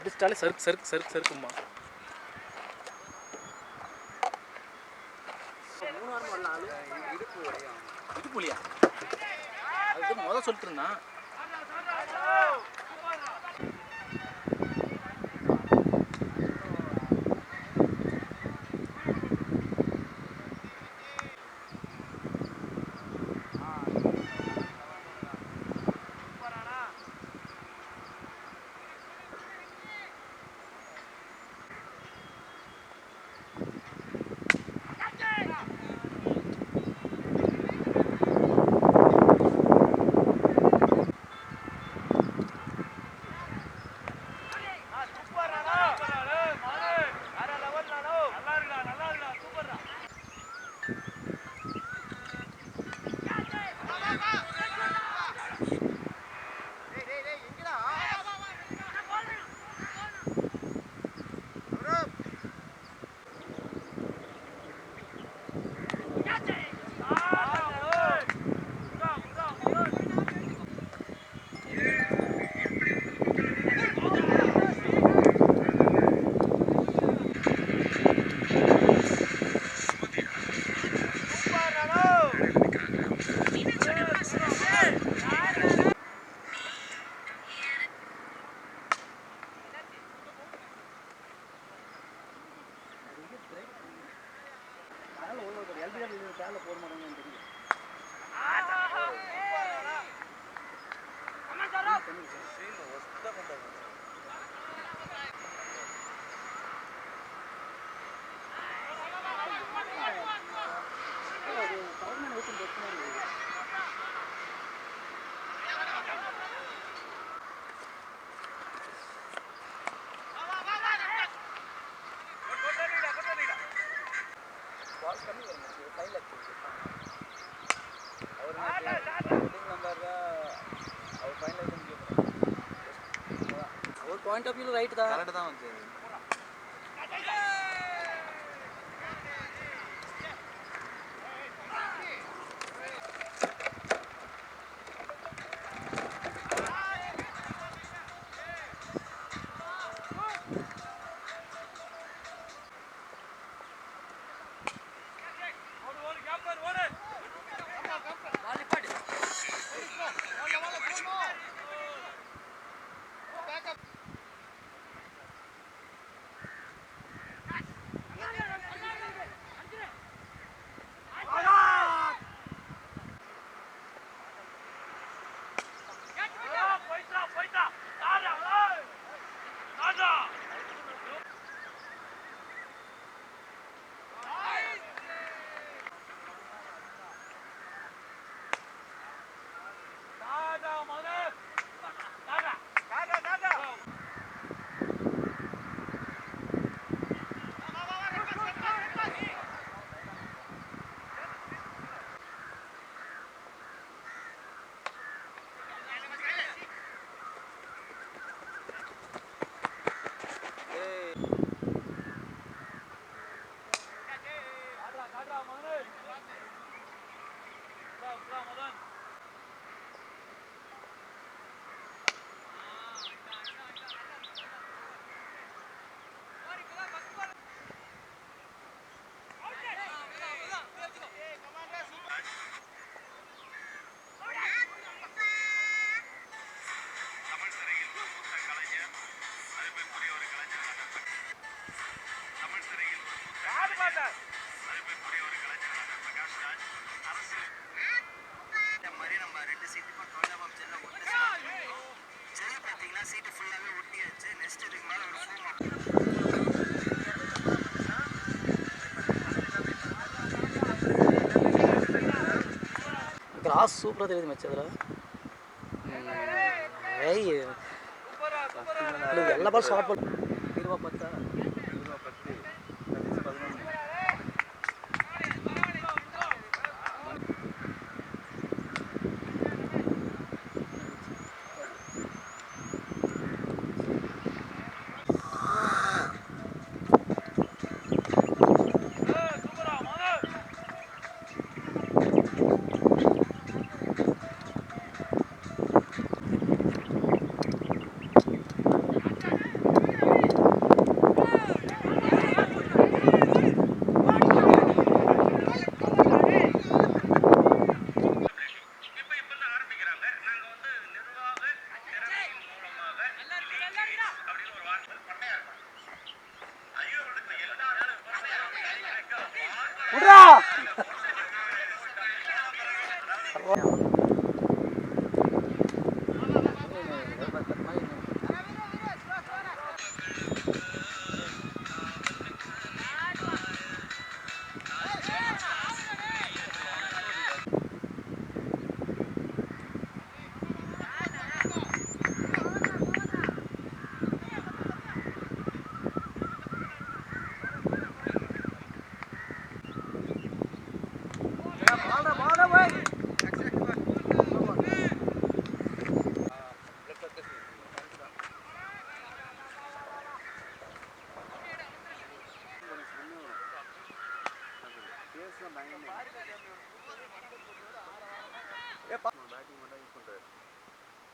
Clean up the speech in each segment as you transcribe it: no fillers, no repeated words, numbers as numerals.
அடிச்சிட்டாலே சறுக்கு சறுக்கு சறுக்கு சறுக்குமா. இடுப்புலியா அது முதல் சொல்லிட்டு இருந்தான். पॉइंट ऑफ व्यू राइट था करेक्ट தான் வந்து கிராஸ் சூப்பராக தெரியுது மச்சி அதில். எல்லா பால் ஷார்ட் பால்.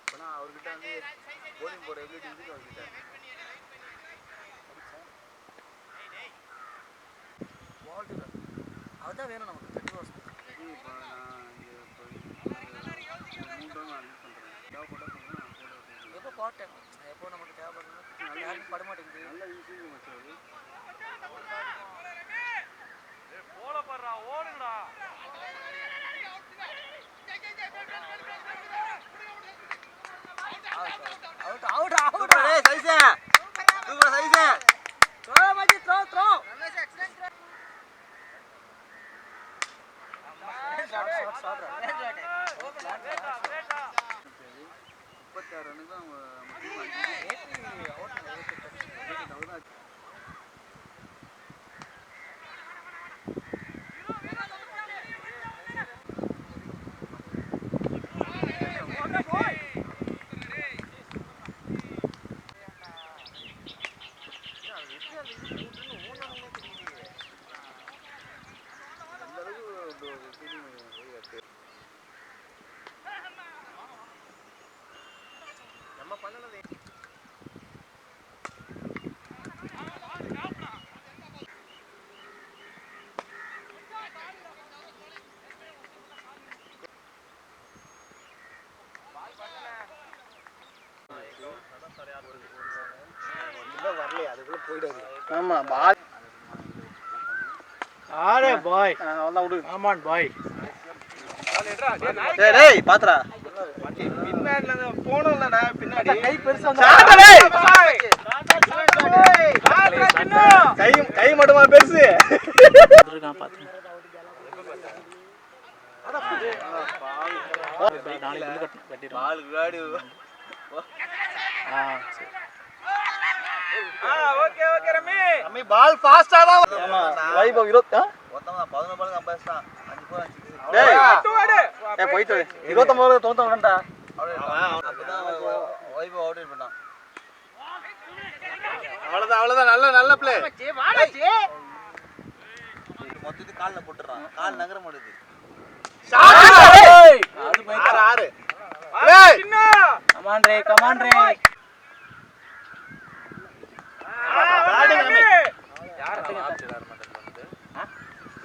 20-10 அவர்கிட்ட வந்து போலிங் போகிற எபிலிட்டி இருக்குது அவர்கிட்ட. அதுதான் வேணும் நமக்கு. 30 வருஷம் இப்போ நான் இங்கே இப்போ 3 டைம் அட்மிட் பண்ணுறேன். தேவைப்பட்டால் எப்போ போட்டேன் எப்போ நமக்கு தேவைப்படுறது யாருக்கும் பட மாட்டேங்குது. நல்ல யூஸிங் வச்சு ஓடுங்கடா. வரலையே அதுக்குள்ள போயிடாது. ஆமா பால் ஆரே பாய் அவ்வளவுதான் விடு. ஆமான் பாய் டேய் டேய் பாத்ரா பின்னாடில போனலடா பின்னாடி கை பெருசா கை மட்டுமா பெருசு நான் பாத்தேன். பால் காடி சரி ஓகே ஓகே ரமி பால் ஃபாஸ்டா தான் வைபோ 20 மொத்தமா 11 பாலுக்கு 50 தான் 5 போல டேய் ஏய் போய்ட்டு 29 பாலுக்கு 99 டா அப்பதான் வைபோ அவுட் பண்ணான். அவ்வளவுதான் நல்ல நல்ல ப்ளே வாடா மொத்தத்து கால்ல போட்டுறான். கால் நகர மாட்டேங்குது. ஷாட் ஏய் அது போய் 6 ஏய் கமான் ரே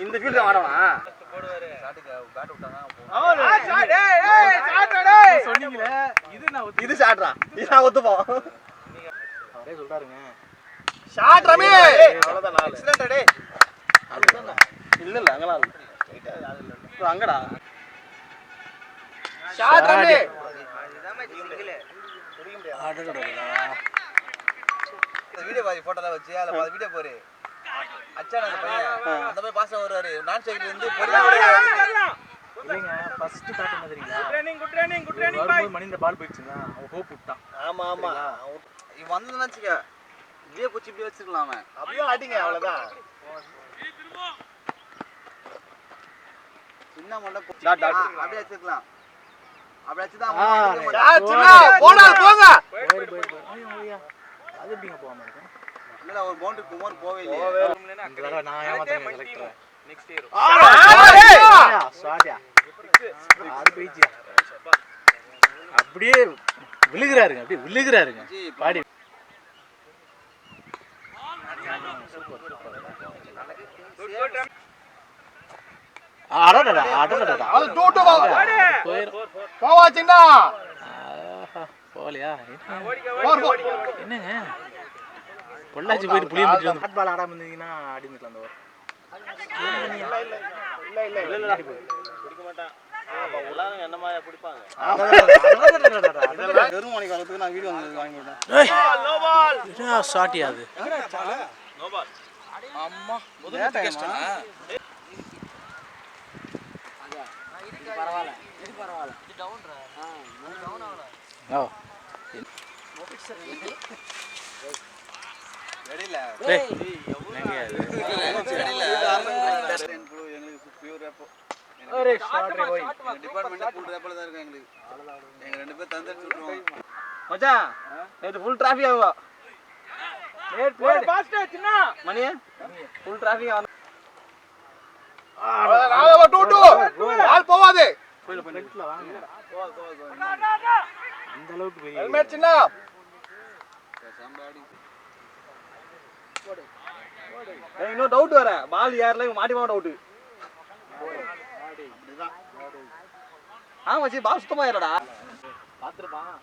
இந்த ஃபீல்ட்ல ஆடவா போடுவாரு ஷாட்டுக்கு பேட் விட்டாங்க போடு ஷாட் ஏய் ஷாட் டேய் சொன்னீங்களே இது ஷாட்ரா இது நான் ஒத்துப்போம் அப்படியே சொல்றாருங்க. ஷாட் ரமி அவ்வளவுதான் நாலு எக்ஸலென்ட் டேய் அதுதான் இல்ல அங்கலாம் இல்ல அங்கடா ஷாட் ரமி இதாமே சிங்கிள் புரிய முடியாது ஆடடடா இந்த வீடியோ பாதி போட்டோல வச்சு அத பாதி வீடியோ போறே அச்சான அந்த பையன் அந்த பையன் பாஸ் வருவாரு நான் சைடுல இருந்து பொறுமையா இல்லங்க ஃபர்ஸ்ட் ஸ்டார்ட் பண்ணதுறீங்களா குட் ட்ரைனிங் பாய் மணி இந்த பால் போயிடுச்சுனா அவன் ஹோப் விட்டான் ஆமா இவன் வந்ததுன்னு வச்சுக்க இதே குச்சி இப்படி வச்சுக்கலாம் அவன் அப்படியே அடிங்க அவ்வளவுதான் சின்ன மண்டை அப்படியே வச்சுக்கலாம் அப்படியே வச்சுதான் போங்க அது எப்படிங்க போகாம இருக்கு இல்ல ஒரு பவுண்டரி குமார் போவே இல்லையே இந்த தடவை நான் ஏமாத்தேன் செலக்டர் நெக்ஸ்ட் இயர் சாடியா அது போயிச்சு அப்படியே விழுகுறாருங்க பாடி போகலையா என்னங்க பொள்ளாச்சி போயிட்டு புளிய முடிச்சு பால் ஆடாம இருந்தீங்கன்னா ஆடி இருந்துக்கலாம் இன்னும் டவுட் வர பால் யாருல மாட்டி டவுட் ஆமா சரி பால் சுத்தமா இல்லடா பாத்துருப்பான்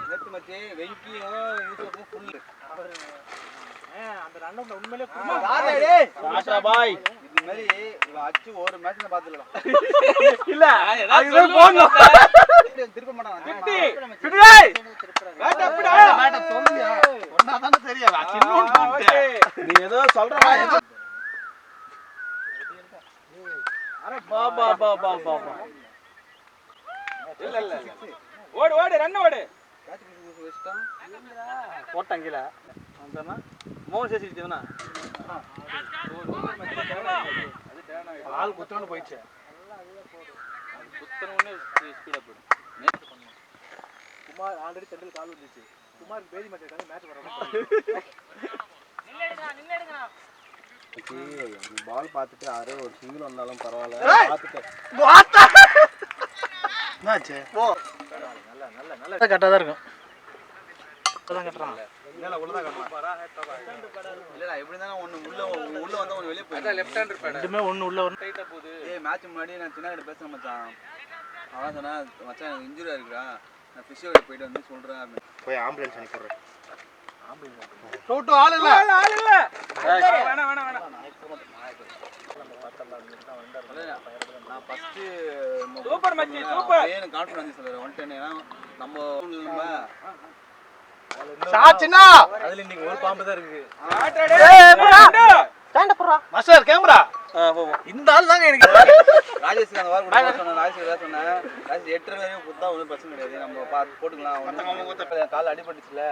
நேத்து மச்சி வெங்கியும் யூசுஃபும் ஃபுல் அந்த ரன் உண்மையிலே பாய் இது மாதிரி இவன் அடிச்சு ஒரு மேட்ச்ல பாத்துடலாம் இல்ல அது போடணும் திருப்ப மாட்டான் நீ ஏதோ சொல்ற ஓடு ரன் ஓடு போட்டான் கீழே மோகன் சேசிச்சுனா ஆள் குத்தனு போயிடுச்சு குத்தனு ஸ்பீடா போடு குமார் ஆல்ரெடி சென்டல் கால் வந்துச்சு குமார் பேதி மாட்டேங்க மேட்ச் வரணும் பால் பார்த்துட்டு யாரோ ஒரு சிங்கிள் வந்தாலும் பரவாயில்ல பார்த்துட்டு என்னாச்சு போ நல்ல கரெக்டாக தான் இருக்கும் இப்போதான் கட்டுறான் இல்ல உள்ளதான் கட்டுறான் இல்லடா எப்படி இருந்தாலும் உள்ள வந்தா ஒன்னு வெளிய போய் லெஃப்ட் ஹேண்டர் பேட் ரெண்டுமே ஒன்னு உள்ள ஒன்னு ரைட்டா போகுது ஏய் மேட்ச் முன்னாடி நான் சின்ன கிட்ட பேசணும் மச்சான் அவன் சொன்னா மச்சான் எனக்கு இன்ஜூரி ஆயிருக்குடா நான் ஃபிசியோ கிட்ட போயிட்டு வந்து சொல்றேன் போய் ஆம்புலன்ஸ் அனுப்பி போறேன் ஆம்புலன்ஸ் டோட்டோ ஆள் இல்ல வேணாம் நான் ஃபர்ஸ்ட் சூப்பர் மச்சி சூப்பர் ஏன் கான்ஃபிடன்ஸ் சொல்றேன் 110 ஏனா நம்ம சாச்சினா அதுல இன்னைக்கு ஒரு பாம்பு தான் இருக்கு ஸ்டாண்ட் அப் போறா மாஸ்டர் கேமரா இந்த ஆள் தாங்க எனக்கு ராஜேஷ் அந்த வார கூட சொன்னா ராஜேஷ் சொன்னா ராஜேஷ் 8 வரையும் குத்தா ஒண்ணும் பிரச்சனை கிடையாது நம்ம போட்டுக்கலாம் கால் அடிபட்டுச்சுல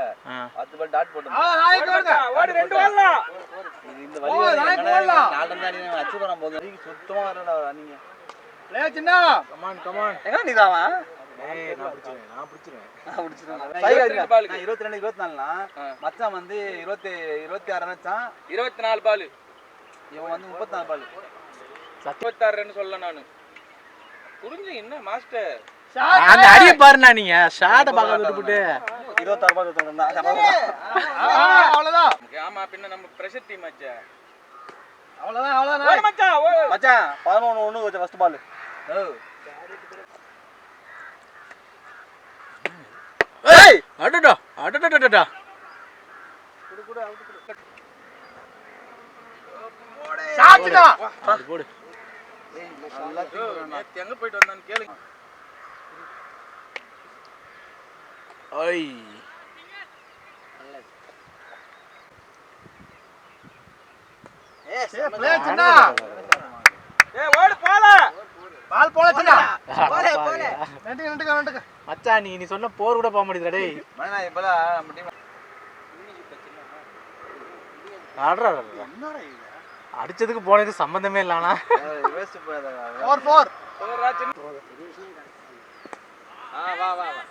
10 பால் டாட் போட்டோம் நாளைக்கு வருங்க ஓடி ரெண்டு வால்ல இந்த வலி நாளைக்கு போடலாம் நாளை தாடி அச்சு பண்ண போகுது சுத்தமா வரடா நீங்க ப்ளே சின்னா கமான் எங்க நீதாவா ஏய் நான் பிடிச்சிருவேன் 22 24னா மச்சான் வந்து 26 நினைச்சான் 24 பால் இவன் வந்து 34 பால் 76 ரன் சொல்ல நானு புரிஞ்சு என்ன மாஸ்டர் அந்த அடிய பாருண்ணா நீங்க ஷாட் பார்க்க விட்டுட்டு 26 பால் தந்தா அவ்வளவுதான் ஆமா பின்ன நம்ம பிரஷர் டீம் ஆச்சே அவ்வளவுதான் மச்சான் 11 வச்ச ஃபர்ஸ்ட் பால் ஏய் அடடா குடு அவுட் சாச்சுடா போடு ஏய் எல்லாத்தையும் எங்க போயிட்டு வந்தான்னு கேளுங்க ஐய் ஏய் ப்ளே சின்னா ஆள் போலச்சுடா மச்சான் நீ சொன்ன போர் கூட போக முடியுதுடா டேய். மணி இப்பலாம் நம்ம டீம் ஆடுறா அடிச்சதுக்கு போனது சம்பந்தமே இல்லனா வேஸ்ட் போறாதா 4-4 வா வா வா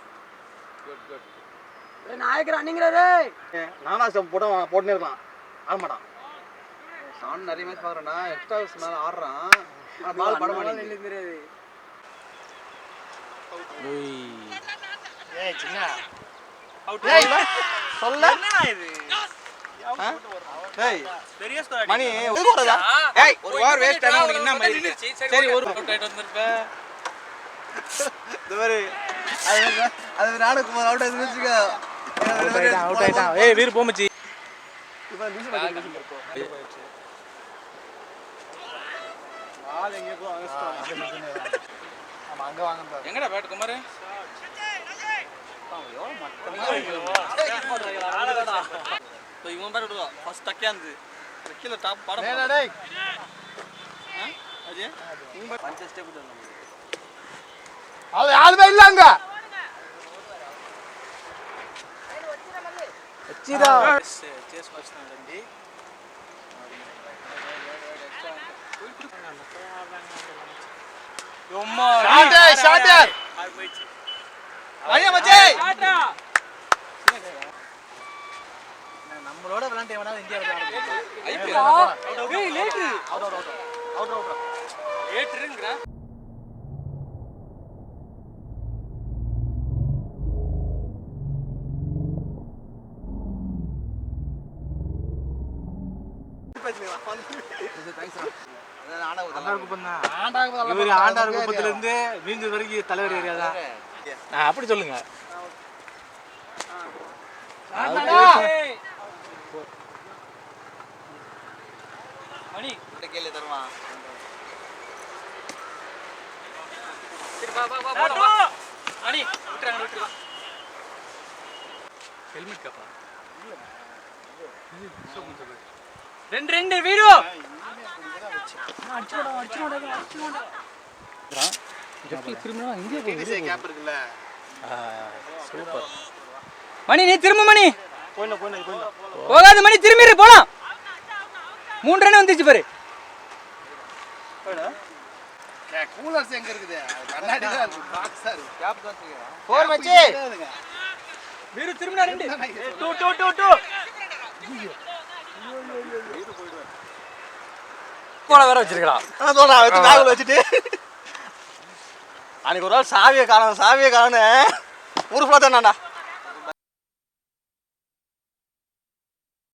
குட் குட் நாயக்கரா நீங்களே டேய் நானாசம் போட்டுனே இருக்கலாம் ஆட மாட்டான் நான் நிறைய மேட்ச் பாக்குறேன்னா எக்ஸ்ட்ரா ஹவர்ஸ் மேல ஆடுறான் ஆனா பால் பட மாட்டேங்குது ஏய் சின்ன அவுட் ஏய் சொல்ல என்னடா இது டேய் பெரிய ஸ்கோர் மணி போறதா ஏய் ஒரு ஓவர் வேஸ்ட் ஆனா உனக்கு என்ன மாதிரி சரி ஒரு அவுட் ஆயிட்டு வந்திருப்ப இந்த மாதிரி அது ராணுகுமார் அவுட் ஆயிடுச்சு வெச்சுக்க அவுட் ஆயிட்டான் ஏய் வீர் போமச்சி இப்போ டிஷன் பால் எங்க போ அங்க வாங்க எங்கடா பேட் குமார் இவன் பேட் விடுவா ஃபர்ஸ்ட் டக்கியாந்து கீழ டாப் பாட டேய் டேய் அஜய் நீங்க பஞ்ச் ஸ்டெப் விடுங்க அது யாருமே இல்ல அங்க வச்சிரா சேஸ் மேட்ச் நடந்து யம்மா ஷாட் ஐயா மச்சி நம்மளோட விளையாண்டு எவனாவது இந்தியாவுல ஐபிஎல் ஏய் லேட் அவுட் லேட்ங்கற இவரு ஆண்டார் குப்பத்துல இருந்து மீஞ்சூர் வரைக்கும் தலைவர் ஏரியா தான் அப்படி சொல்லுங்க மணி கேளு தருமா சரி வா வா மணி விட்டுறாங்க ஹெல்மெட் காப்பா ரெண்டு வீடியோ கேப் இருக்குல்ல சூப்பர் மணி நீ திரும்ப மணி போயில போகாத மணி திரும்பிரு போலாம் 3 ரன் வந்துச்சு பாரு கூலர்ஸ் எங்க இருக்குது கண்ணாடி தான் இருக்கு பாக்ஸ் இருக்கு கேப் தான் செய்யறா போர் மச்சி வீரு திரும்பினா ரெண்டு 2 போல வேற வச்சிருக்கா நான் சொல்றேன் வச்சு பேக்ல வச்சிட்டு அன்னைக்கு ஒரு நாள் சாவியை காணோம் ஊரு ஃபுல்லா தானடா